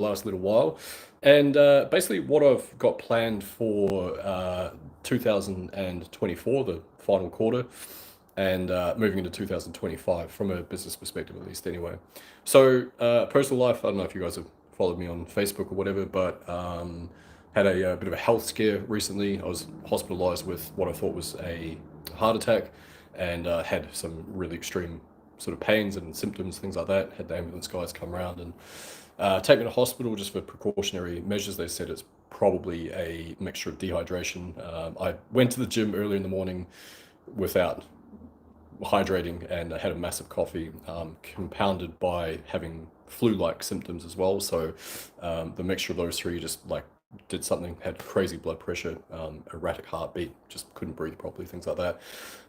last little while. And basically, what I've got planned for 2024, the final quarter, and moving into 2025 from a business perspective, at least anyway. So, personal life, I don't know if you guys have followed me on Facebook or whatever, but had a bit of a health scare recently. I was hospitalized with what I thought was a heart attack and had some really extreme sort of pains and symptoms, things like that. Had the ambulance guys come around and take me to hospital just for precautionary measures. They said it's probably a mixture of dehydration. I went to the gym early in the morning without hydrating and I had a massive coffee, compounded by having flu-like symptoms as well. So the mixture of those three just like did something, had crazy blood pressure, erratic heartbeat, just couldn't breathe properly, things like that.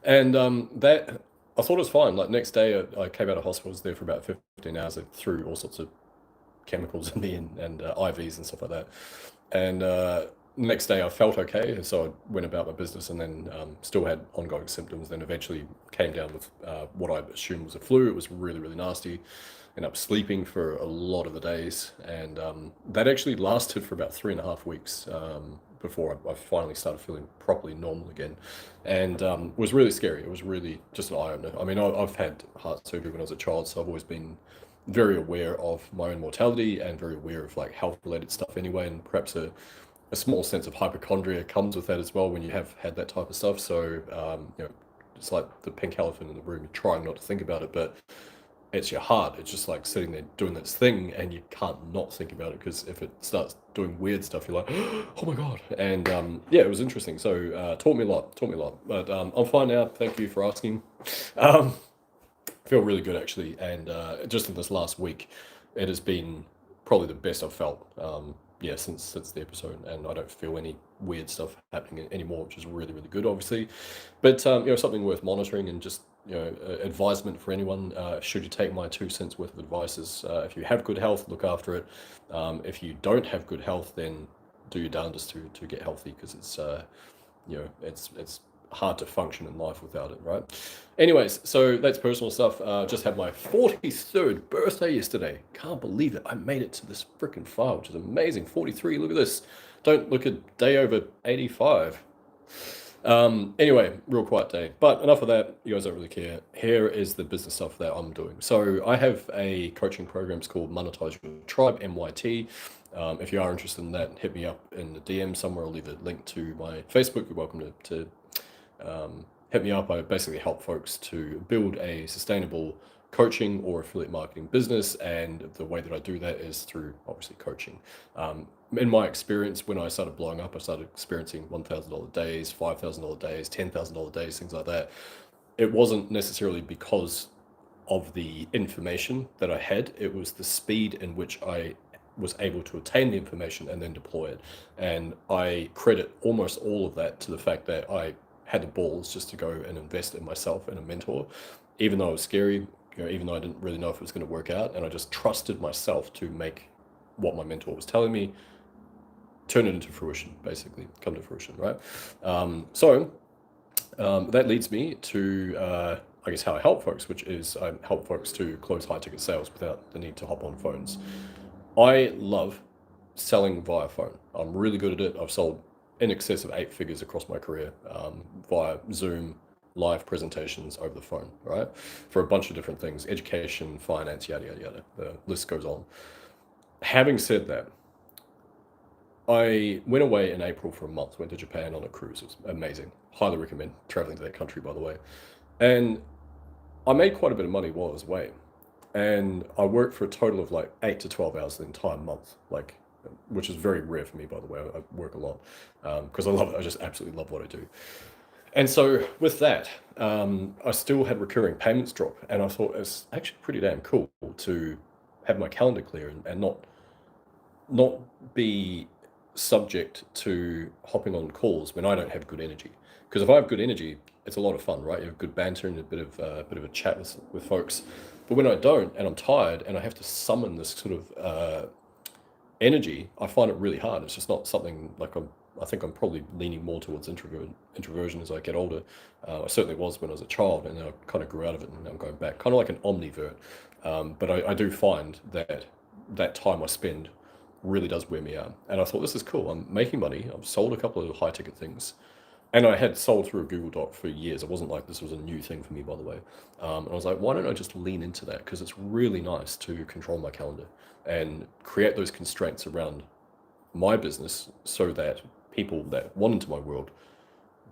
And that I thought it was fine. Like next day, I came out of hospital, was there for about 15 hours. They threw all sorts of chemicals in me and IVs and stuff like that. And next day I felt okay, so I went about my business and then still had ongoing symptoms. Then eventually came down with what I assumed was a flu. It was really, really nasty. Ended up sleeping for a lot of the days, and that actually lasted for about 3.5 weeks before I finally started feeling properly normal again, and was really scary. It was really just an eye opener. I mean, I've had heart surgery when I was a child, so I've always been very aware of my own mortality and very aware of like health related stuff anyway, and perhaps a small sense of hypochondria comes with that as well when you have had that type of stuff. So it's like the pink elephant in the room. You're trying not to think about it, but it's your heart. It's just like sitting there doing this thing, and you can't not think about it because if it starts doing weird stuff, you're like, oh my god. And yeah, it was interesting. So taught me a lot. But I'm fine now. Thank you for asking. Um, feel really good actually, and just in this last week, it has been probably the best I've felt. Yeah, since the episode, and I don't feel any weird stuff happening anymore, which is really really good, obviously. But something worth monitoring and just advisement for anyone. Should you take my 2 cents worth of advice is if you have good health, look after it. If you don't have good health, then do your darndest to get healthy because it's it's hard to function in life without it, right? Anyways, so that's personal stuff. Just had my 43rd birthday yesterday. Can't believe it. I made it to this freaking file, which is amazing. 43. Look at this. Don't look a day over 85. Anyway, real quiet day. But enough of that. You guys don't really care. Here is the business stuff that I'm doing. So I have a coaching program. It's called Monetize Your Tribe, MYT. If you are interested in that, hit me up in the DM somewhere. I'll leave a link to my Facebook. You're welcome to hit me up. I basically help folks to build a sustainable coaching or affiliate marketing business, and the way that I do that is through obviously coaching. In my experience, when I started blowing up, I started experiencing $1,000 days, $5,000 days, $10,000 days, things like that. It wasn't necessarily because of the information that I had. It was the speed in which I was able to attain the information and then deploy it. And I credit almost all of that to the fact that I had the balls just to go and invest in myself and a mentor, even though it was scary, even though I didn't really know if it was going to work out. And I just trusted myself to make what my mentor was telling me, turn it into fruition, basically, come to fruition, right? That leads me to, I guess, how I help folks, which is I help folks to close high ticket sales without the need to hop on phones. I love selling via phone. I'm really good at it. I've sold in excess of 8 figures across my career via Zoom, live presentations over the phone, right? For a bunch of different things, education, finance, yada, yada, yada. The list goes on. Having said that, I went away in April for a month, went to Japan on a cruise. It was amazing. Highly recommend traveling to that country, by the way. And I made quite a bit of money while I was away. And I worked for a total of like 8 to 12 hours the entire month, which is very rare for me, by the way. I work a lot because I love it. I just absolutely love what I do. And so with that, I still had recurring payments drop, and I thought it's actually pretty damn cool to have my calendar clear and not be subject to hopping on calls when I don't have good energy. Because if I have good energy, it's a lot of fun, right? You have good banter and a bit of a chat with folks. But when I don't, and I'm tired, and I have to summon this sort of energy, I find it really hard. It's just not something like I think I'm probably leaning more towards introversion as I get older. I certainly was when I was a child, and then I kind of grew out of it, and now I'm going back, kind of like an omnivert. But I do find that time I spend really does wear me out. And I thought, this is cool. I'm making money. I've sold a couple of high ticket things. And I had sold through a Google Doc for years. It wasn't like this was a new thing for me, by the way. And I was like, why don't I just lean into that? Because it's really nice to control my calendar and create those constraints around my business so that people that want into my world,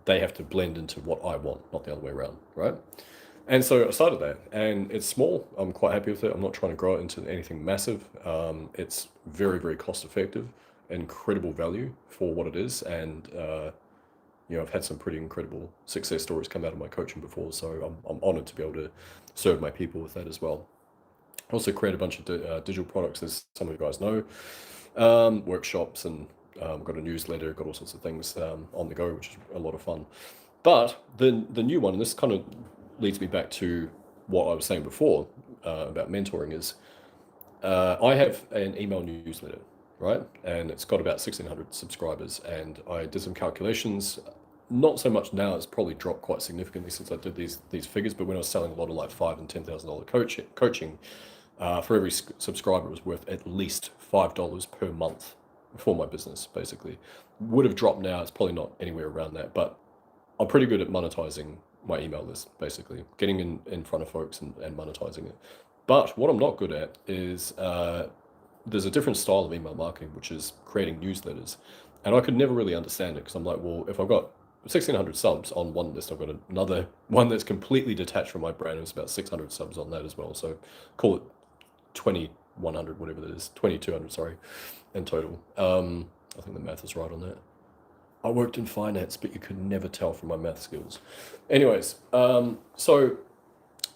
they have to blend into what I want, not the other way around, right? And so I started that, and it's small. I'm quite happy with it. I'm not trying to grow it into anything massive. It's very, very cost effective, incredible value for what it is, and I've had some pretty incredible success stories come out of my coaching before. So I'm honored to be able to serve my people with that as well. I also create a bunch of digital products, as some of you guys know, workshops, and got a newsletter, got all sorts of things on the go, which is a lot of fun. But the new one, and this kind of leads me back to what I was saying before about mentoring, is I have an email newsletter, right? And it's got about 1,600 subscribers. And I did some calculations. Not so much now; it's probably dropped quite significantly since I did these figures. But when I was selling a lot of like $5,000 and $10,000 coaching, for every subscriber, it was worth at least $5 per month for my business. Basically, would have dropped now. It's probably not anywhere around that, but I'm pretty good at monetizing my email list, basically getting in front of folks and monetizing it. But what I'm not good at is there's a different style of email marketing, which is creating newsletters. And I could never really understand it because I'm like, well, if I've got 1,600 subs on one list, I've got another one that's completely detached from my brand. It's about 600 subs on that as well. So call it 2,100, whatever that is, 2,200, sorry, in total. I think the math is right on that. I worked in finance, but you could never tell from my math skills. Anyways, so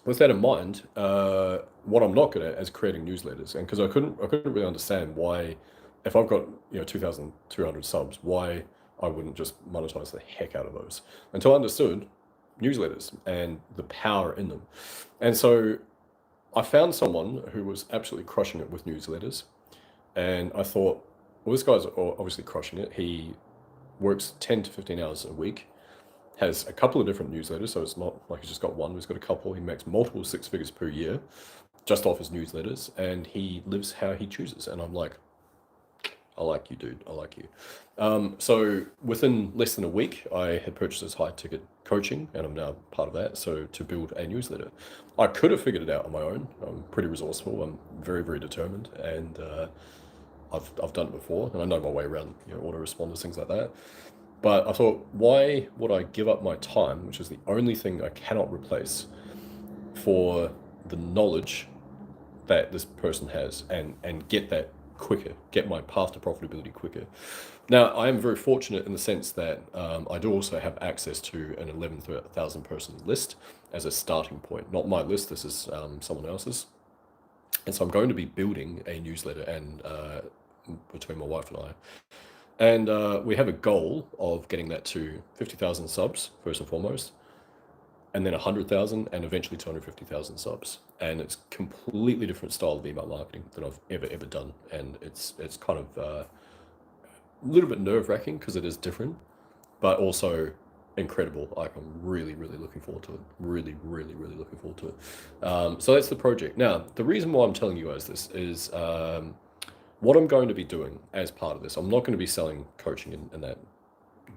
with that in mind, what I'm not good at is creating newsletters, and because I couldn't really understand why, if I've got 2,200 subs, why I wouldn't just monetize the heck out of those until I understood newsletters and the power in them. And so I found someone who was absolutely crushing it with newsletters, and I thought, well, this guy's obviously crushing it. He works 10 to 15 hours a week, has a couple of different newsletters, so it's not like he's just got one. He's got a couple. He makes multiple six figures per year just off his newsletters, and he lives how he chooses. And I'm like, I like you, dude. I like you. So within less than a week, I had purchased this high ticket coaching, and I'm now part of that. So to build a newsletter, I could have figured it out on my own. I'm pretty resourceful. I'm very, very determined, and I've done it before, and I know my way around autoresponders, things like that. But I thought, why would I give up my time, which is the only thing I cannot replace, for the knowledge that this person has, and get that quicker, get my path to profitability quicker. Now, I am very fortunate in the sense that I do also have access to an 11,000 person list as a starting point. Not my list, this is someone else's. And so I'm going to be building a newsletter, and between my wife and I. And we have a goal of getting that to 50,000 subs, first and foremost, and then 100,000, and eventually 250,000 subs. And it's completely different style of email marketing than I've ever done. And it's kind of a little bit nerve-wracking because it is different, but also incredible. Like, I'm really, really looking forward to it. Really, really, really looking forward to it. So that's the project. Now, the reason why I'm telling you guys this is what I'm going to be doing as part of this. I'm not going to be selling coaching in that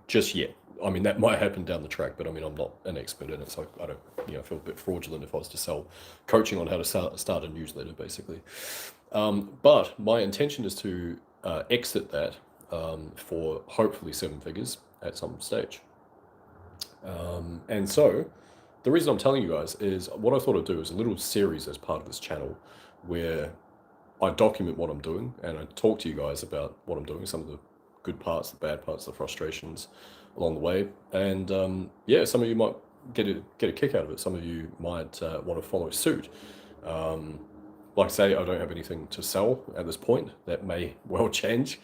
just yet. I mean, that might happen down the track, but I mean, I'm not an expert in it, so I don't feel a bit fraudulent if I was to sell coaching on how to start a newsletter, basically. But my intention is to exit that for hopefully 7 figures at some stage. And so the reason I'm telling you guys is what I thought I'd do is a little series as part of this channel where I document what I'm doing, and I talk to you guys about what I'm doing, some of the good parts, the bad parts, the frustrations along the way. And some of you might get a kick out of it. Some of you might want to follow suit. Like I say, I don't have anything to sell at this point. That may well change.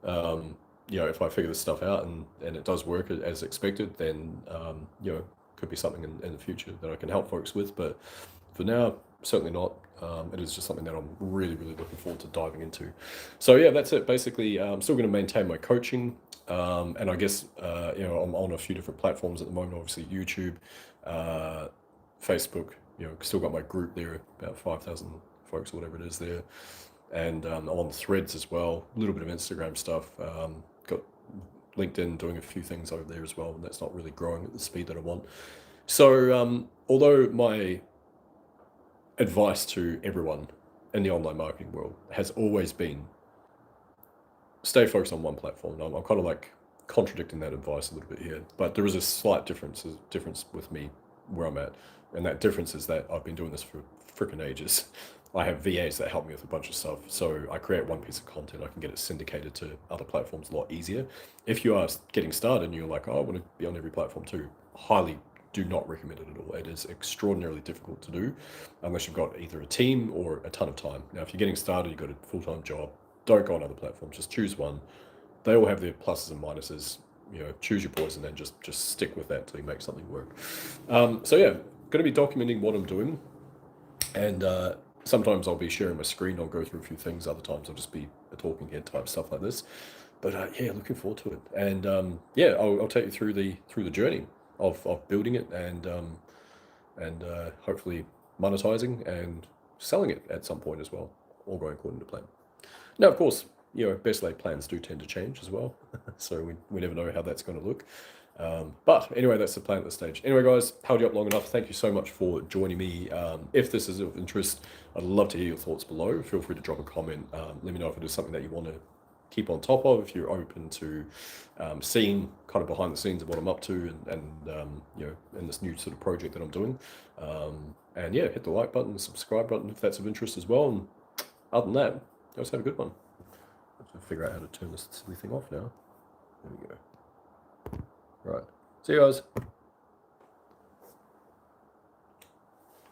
If I figure this stuff out and it does work as expected, then could be something in the future that I can help folks with. But for now, certainly not. It is just something that I'm really, really looking forward to diving into. So yeah, that's it. Basically, I'm still going to maintain my coaching, and I guess I'm on a few different platforms at the moment. Obviously, YouTube, Facebook. Still got my group there, about 5,000 folks or whatever it is there. and I'm on Threads as well. A little bit of Instagram stuff. Got LinkedIn doing a few things over there as well, and that's not really growing at the speed that I want. So although my advice to everyone in the online marketing world has always been stay focused on one platform. I'm kind of like contradicting that advice a little bit here, but there is a slight difference with me where I'm at, and that difference is that I've been doing this for freaking ages. I have VAs that help me with a bunch of stuff, so I create one piece of content, I can get it syndicated to other platforms a lot easier. If you are getting started and you're like, oh, I want to be on every platform too, highly do not recommend it at all. It is extraordinarily difficult to do unless you've got either a team or a ton of time. Now, if you're getting started, you've got a full-time job, don't go on other platforms, just choose one. They all have their pluses and minuses. Choose your poison and just stick with that till you make something work. So yeah, going to be documenting what I'm doing, and sometimes I'll be sharing my screen. I'll go through a few things. Other times I'll just be a talking head type stuff like this. But yeah, looking forward to it. And yeah, I'll take you through the journey of building it and hopefully monetizing and selling it at some point as well, all going according to plan. Now, of course, best laid plans do tend to change as well. So we never know how that's going to look. But anyway, that's the plan at this stage. Anyway, guys, held you up long enough. Thank you so much for joining me. If this is of interest, I'd love to hear your thoughts below. Feel free to drop a comment. Let me know if it is something that you want to keep on top of, if you're open to seeing kind of behind the scenes of what I'm up to and in this new sort of project that I'm doing. And yeah, hit the like button, subscribe button if that's of interest as well. And other than that, guys, have a good one. I have to figure out how to turn this silly thing off now. There we go. Right. See you guys.